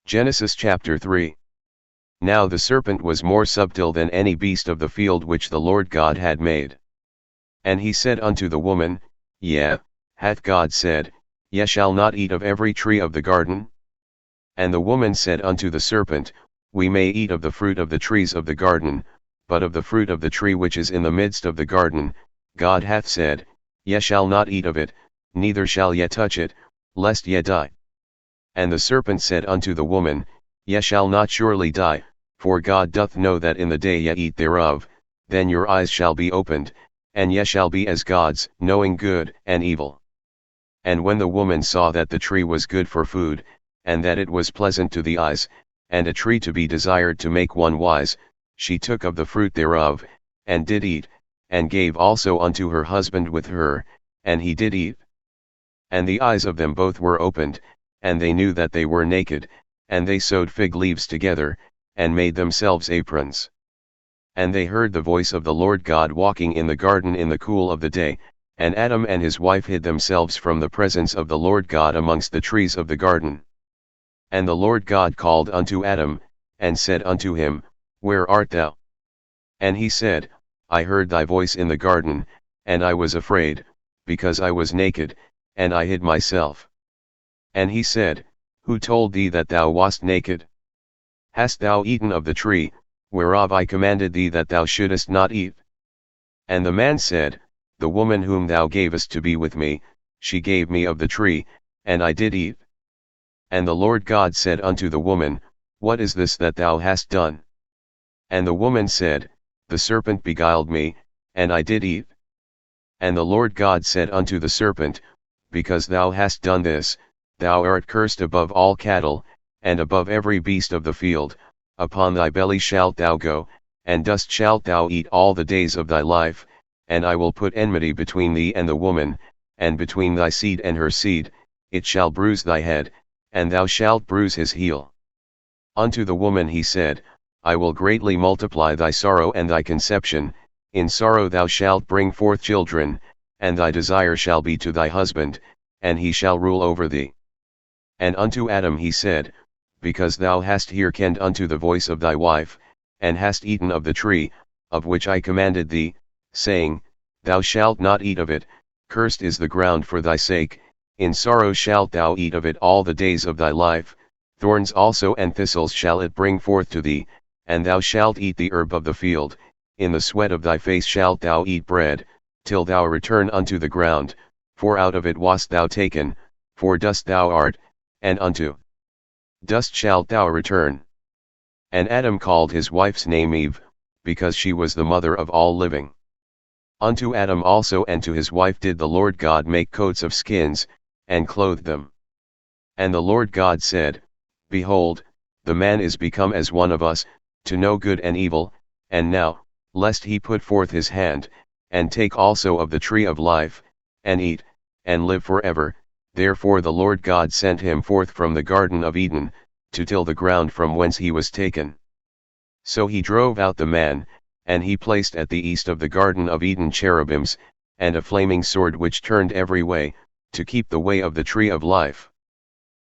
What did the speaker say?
Genesis chapter 3. Now the serpent was more subtle than any beast of the field which the Lord God had made. And he said unto the woman, Yea, hath God said, Ye shall not eat of every tree of the garden? And the woman said unto the serpent, We may eat of the fruit of the trees of the garden, but of the fruit of the tree which is in the midst of the garden, God hath said, Ye shall not eat of it, neither shall ye touch it, lest ye die. And the serpent said unto the woman, Ye shall not surely die, for God doth know that in the day ye eat thereof, then your eyes shall be opened, and ye shall be as gods, knowing good and evil. And when the woman saw that the tree was good for food, and that it was pleasant to the eyes, and a tree to be desired to make one wise, she took of the fruit thereof, and did eat, and gave also unto her husband with her, and he did eat. And the eyes of them both were opened, and they knew that they were naked, and they sewed fig leaves together, and made themselves aprons. And they heard the voice of the Lord God walking in the garden in the cool of the day, and Adam and his wife hid themselves from the presence of the Lord God amongst the trees of the garden. And the Lord God called unto Adam, and said unto him, Where art thou? And he said, I heard thy voice in the garden, and I was afraid, because I was naked, and I hid myself. And he said, Who told thee that thou wast naked? Hast thou eaten of the tree, whereof I commanded thee that thou shouldest not eat? And the man said, The woman whom thou gavest to be with me, she gave me of the tree, and I did eat. And the Lord God said unto the woman, What is this that thou hast done? And the woman said, The serpent beguiled me, and I did eat. And the Lord God said unto the serpent, Because thou hast done this, thou art cursed above all cattle, and above every beast of the field, upon thy belly shalt thou go, and dust shalt thou eat all the days of thy life, and I will put enmity between thee and the woman, and between thy seed and her seed, it shall bruise thy head, and thou shalt bruise his heel. Unto the woman he said, I will greatly multiply thy sorrow and thy conception, in sorrow thou shalt bring forth children, and thy desire shall be to thy husband, and he shall rule over thee. And unto Adam he said, Because thou hast hearkened unto the voice of thy wife, and hast eaten of the tree, of which I commanded thee, saying, Thou shalt not eat of it, cursed is the ground for thy sake, in sorrow shalt thou eat of it all the days of thy life, thorns also and thistles shall it bring forth to thee, and thou shalt eat the herb of the field, in the sweat of thy face shalt thou eat bread, till thou return unto the ground, for out of it wast thou taken, for dust thou art, and unto dust shalt thou return. And Adam called his wife's name Eve, because she was the mother of all living. Unto Adam also and to his wife did the Lord God make coats of skins, and clothed them. And the Lord God said, Behold, the man is become as one of us, to know good and evil, and now, lest he put forth his hand, and take also of the tree of life, and eat, and live forever. Therefore the Lord God sent him forth from the Garden of Eden, to till the ground from whence he was taken. So he drove out the man, and he placed at the east of the Garden of Eden cherubims, and a flaming sword which turned every way, to keep the way of the tree of life.